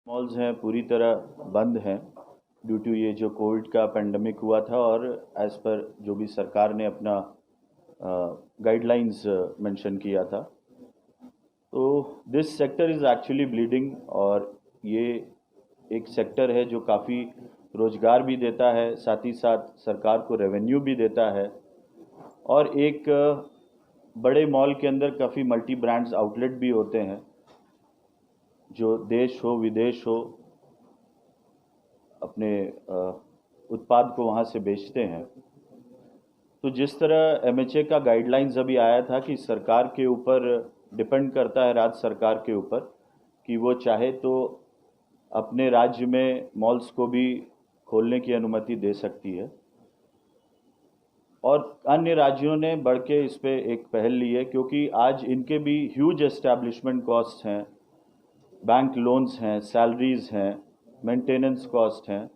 Malls हैं पूरी तरह बंद हैं ड्यू टू ये जो कोविड का पेंडेमिक हुआ था और एज पर जो भी सरकार ने अपना गाइडलाइंस मेंशन किया था। तो this sector is actually bleeding और ये एक सेक्टर है जो काफ़ी रोजगार भी देता है, साथ ही साथ सरकार को रेवेन्यू भी देता है और एक बड़े मॉल के अंदर काफ़ी मल्टी ब्रांड्स आउटलेट भी होते हैं जो देश हो विदेश हो अपने उत्पाद को वहाँ से बेचते हैं। तो जिस तरह एमएचए का गाइडलाइंस अभी आया था कि सरकार के ऊपर डिपेंड करता है, राज्य सरकार के ऊपर, कि वो चाहे तो अपने राज्य में मॉल्स को भी खोलने की अनुमति दे सकती है और अन्य राज्यों ने बढ़ के इस पर एक पहल ली है क्योंकि आज इनके भी ह्यूज एस्टैब्लिशमेंट कॉस्ट हैं, बैंक लोन्स हैं, सैलरीज हैं, मेंटेनेंस कॉस्ट हैं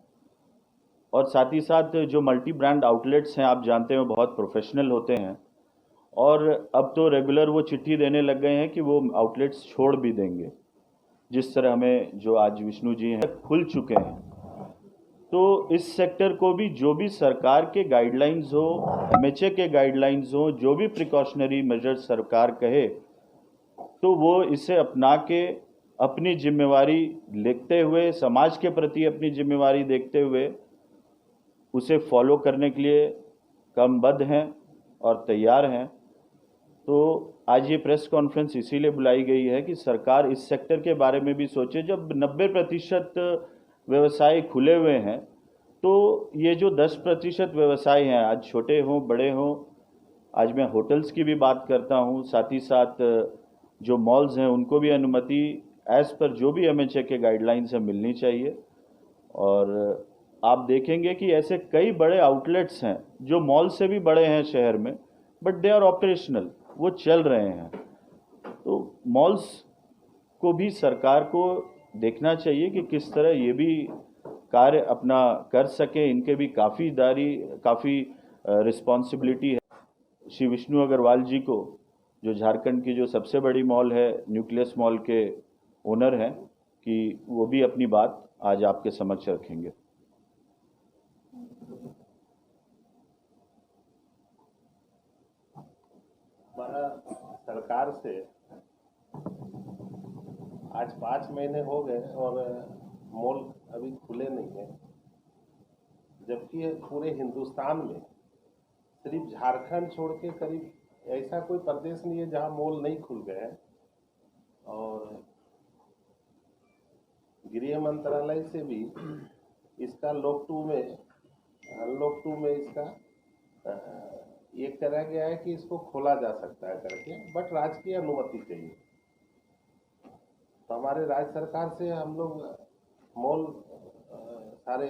और साथ ही साथ जो मल्टी ब्रांड आउटलेट्स हैं आप जानते हैं बहुत प्रोफेशनल होते हैं और अब तो रेगुलर वो चिट्ठी देने लग गए हैं कि वो आउटलेट्स छोड़ भी देंगे। जिस तरह हमें जो आज विष्णु जी हैं खुल चुके हैं, तो इस सेक्टर को भी जो भी सरकार के गाइडलाइंस हो, एमएचए के गाइडलाइंस हो, जो भी प्रिकॉशनरी मेजर्स सरकार कहे तो वो इसे अपना के अपनी जिम्मेवारी लेते हुए, समाज के प्रति अपनी जिम्मेवारी देखते हुए उसे फॉलो करने के लिए कमबद्ध हैं और तैयार हैं। तो आज ये प्रेस कॉन्फ्रेंस इसीलिए बुलाई गई है कि सरकार इस सेक्टर के बारे में भी सोचे। जब 90% व्यवसाय खुले हुए हैं तो ये जो 10% व्यवसाय हैं, आज छोटे हों बड़े हों, आज मैं होटल्स की भी बात करता हूँ, साथ ही साथ जो मॉल्स हैं उनको भी अनुमति एज पर जो भी एमएचए के गाइडलाइंस है मिलनी चाहिए। और आप देखेंगे कि ऐसे कई बड़े आउटलेट्स हैं जो मॉल से भी बड़े हैं शहर में, बट दे आर ऑपरेशनल, वो चल रहे हैं। तो मॉल्स को भी सरकार को देखना चाहिए कि किस तरह ये भी कार्य अपना कर सके, इनके भी काफ़ी रिस्पॉन्सिबिलिटी है। श्री विष्णु अग्रवाल जी को, जो झारखंड की जो सबसे बड़ी मॉल है न्यूक्लियस मॉल के ओनर हैं, कि वो भी अपनी बात आज आपके समक्ष रखेंगे। सरकार से आज 5 महीने हो गए और मॉल अभी खुले नहीं है, जबकि पूरे हिंदुस्तान में सिर्फ झारखंड छोड़ के करीब ऐसा कोई प्रदेश नहीं है जहां मॉल नहीं खुल गए हैं। और गृह मंत्रालय से भी इसका अनलॉक 2 में इसका ये करा गया है कि इसको खोला जा सकता है करके, बट राज्य की अनुमति चाहिए। तो हमारे राज्य सरकार से हम लोग मॉल सारे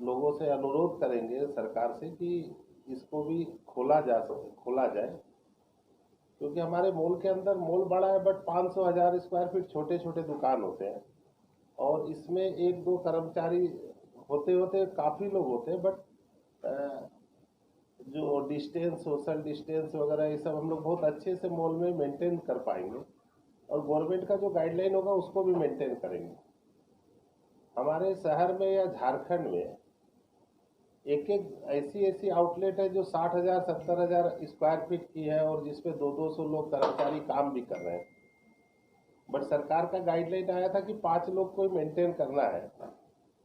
लोगों से अनुरोध करेंगे सरकार से कि इसको भी खोला जाए, क्योंकि हमारे मॉल के अंदर मॉल बड़ा है बट 500,000 स्क्वायर फीट छोटे छोटे दुकान होते हैं और इसमें 1-2 कर्मचारी होते काफ़ी लोग होते हैं, बट जो डिस्टेंस, सोशल डिस्टेंस वगैरह ये सब हम लोग बहुत अच्छे से मॉल में मेंटेन कर पाएंगे और गवर्नमेंट का जो गाइडलाइन होगा उसको भी मेंटेन करेंगे। हमारे शहर में या झारखंड में एक ऐसी आउटलेट है जो 60,000 70,000 स्क्वायर फीट की है और जिसपे 200 लोग कर्मचारी काम भी कर रहे हैं, बट सरकार का गाइडलाइन आया था कि 5 लोग को मेंटेन करना है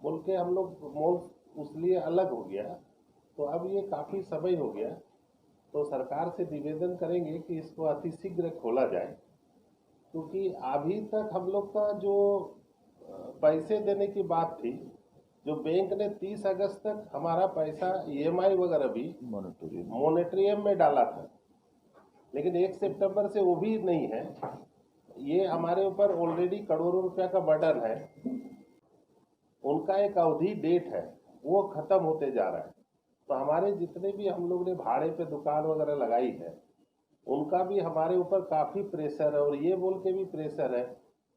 बोल के हम लोग मॉल उसलिए अलग हो गया। तो अब ये काफ़ी समय हो गया, तो सरकार से निवेदन करेंगे कि इसको अतिशीघ्र खोला जाए, क्योंकि अभी तक हम लोग का जो पैसे देने की बात थी, जो बैंक ने 30 अगस्त तक हमारा पैसा ईएमआई वगैरह भी मॉनेटरियम में डाला था, लेकिन 1 सितंबर से वो भी नहीं है। ये हमारे ऊपर ऑलरेडी करोड़ों रुपया का बर्डन है। उनका एक अवधि डेट है, वो खत्म होते जा रहा है। तो हमारे जितने भी हम लोग ने भाड़े पे दुकान वगैरह लगाई है, उनका भी हमारे ऊपर काफ़ी प्रेशर है और ये बोल के भी प्रेशर है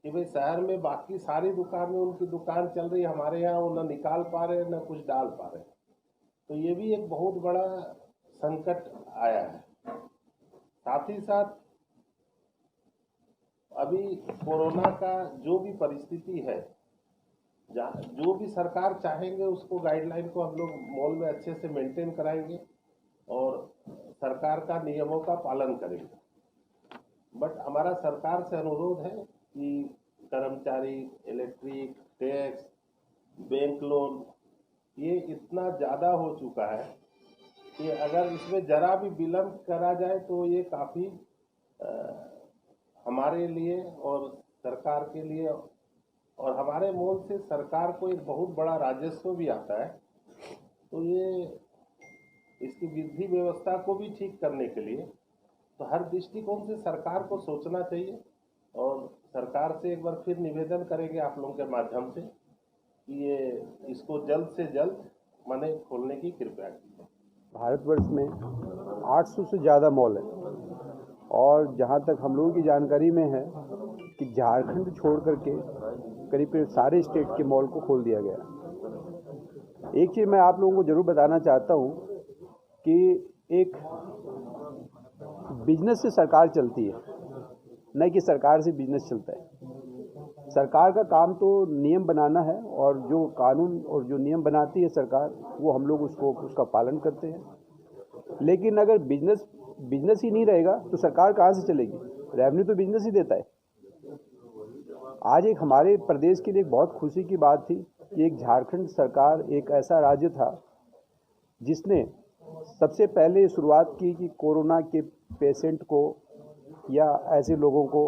कि भाई शहर में बाकी सारी दुकान में उनकी दुकान चल रही है, हमारे यहाँ वो न निकाल पा रहे न कुछ डाल पा रहे। तो ये भी एक बहुत बड़ा संकट आया है। साथ ही साथ अभी कोरोना का जो भी परिस्थिति है, जो भी सरकार चाहेंगे उसको गाइडलाइन को हम लोग मॉल में अच्छे से मेंटेन कराएंगे और सरकार का नियमों का पालन करेंगे। बट हमारा सरकार से अनुरोध है कि कर्मचारी, इलेक्ट्रिक, टैक्स, बैंक लोन ये इतना ज़्यादा हो चुका है कि अगर इसमें जरा भी विलम्ब करा जाए तो ये काफ़ी हमारे लिए और सरकार के लिए और हमारे मॉल से सरकार को एक बहुत बड़ा राजस्व भी आता है। तो ये इसकी विधि व्यवस्था को भी ठीक करने के लिए तो हर दृष्टिकोण से सरकार को सोचना चाहिए और सरकार से एक बार फिर निवेदन करेंगे आप लोगों के माध्यम से कि ये इसको जल्द से जल्द माने खोलने की कृपया कीजिए। भारतवर्ष में 800 से ज़्यादा मॉल हैं और जहाँ तक हम लोगों की जानकारी में है कि झारखंड छोड़ करके करीब करीब सारे स्टेट के मॉल को खोल दिया गया। एक चीज़ मैं आप लोगों को ज़रूर बताना चाहता हूँ कि एक बिजनेस से सरकार चलती है, न कि सरकार से बिजनेस चलता है। सरकार का काम तो नियम बनाना है और जो कानून और जो नियम बनाती है सरकार वो हम लोग उसका पालन करते हैं। लेकिन अगर बिजनेस ही नहीं रहेगा तो सरकार कहाँ से चलेगी? रेवेन्यू तो बिजनेस ही देता है। आज एक हमारे प्रदेश के लिए एक बहुत खुशी की बात थी कि एक झारखंड सरकार एक ऐसा राज्य था जिसने सबसे पहले शुरुआत की कि कोरोना के पेशेंट को या ऐसे लोगों को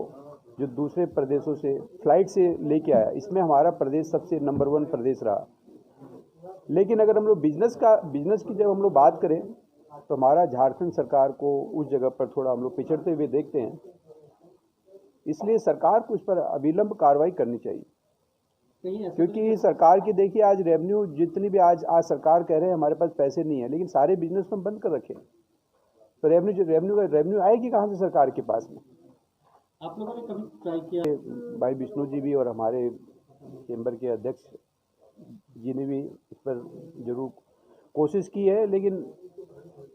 जो दूसरे प्रदेशों से फ्लाइट से लेके आया, इसमें हमारा प्रदेश सबसे नंबर 1 प्रदेश रहा। लेकिन अगर हम लोग बिजनेस की जब हम लोग बात करें तो हमारा झारखंड सरकार को उस जगह पर थोड़ा हम लोग पिछड़ते हुए देखते हैं। इसलिए सरकार को इस पर अविलंब कार्रवाई करनी चाहिए, क्योंकि सरकार की देखिए आज रेवेन्यू जितनी भी आज सरकार कह रहे हैं हमारे पास पैसे नहीं है, लेकिन सारे बिजनेस तो हम बंद कर रखे तो रेवेन्यू आएगी कहाँ से सरकार के पास में? आप लोगों ने कभी ट्राई किया? भाई विष्णु जी भी और हमारे चेंबर के अध्यक्ष जी ने भी इस पर जरूर कोशिश की है, लेकिन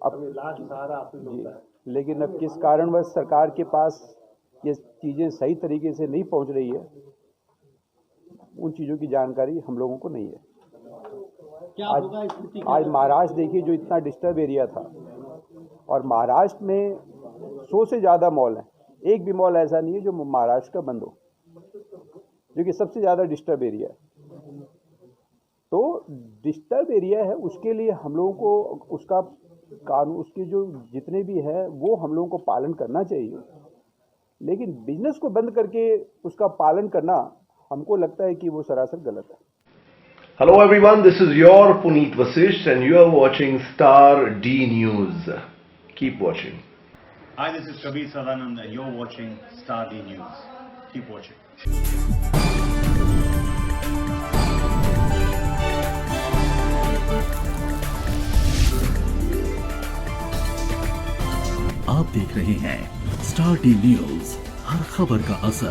अब किस कारणवश सरकार के पास ये चीज़ें सही तरीके से नहीं पहुंच रही है, उन चीज़ों की जानकारी हम लोगों को नहीं है। क्या होगा स्थिति? आज महाराष्ट्र देखिए जो इतना डिस्टर्ब एरिया था, और महाराष्ट्र में 100 से ज़्यादा मॉल हैं। एक भी मॉल ऐसा नहीं है जो महाराष्ट्र का बंद हो, जो कि सबसे ज़्यादा डिस्टर्ब एरिया है। तो डिस्टर्ब एरिया है उसके लिए हम लोगों को उसका कानून, उसके जो जितने भी है वो हम लोगों को पालन करना चाहिए। लेकिन बिजनेस को बंद करके उसका पालन करना हमको लगता है कि वो सरासर गलत है। Hello everyone, this is your Puneet Vasisht and you are watching Star D News. Keep watching. Hi, this is Kabir Sadanand and you're watching Star D News. Keep watching. आप देख रहे हैं स्टार डी न्यूज, हर खबर का असर।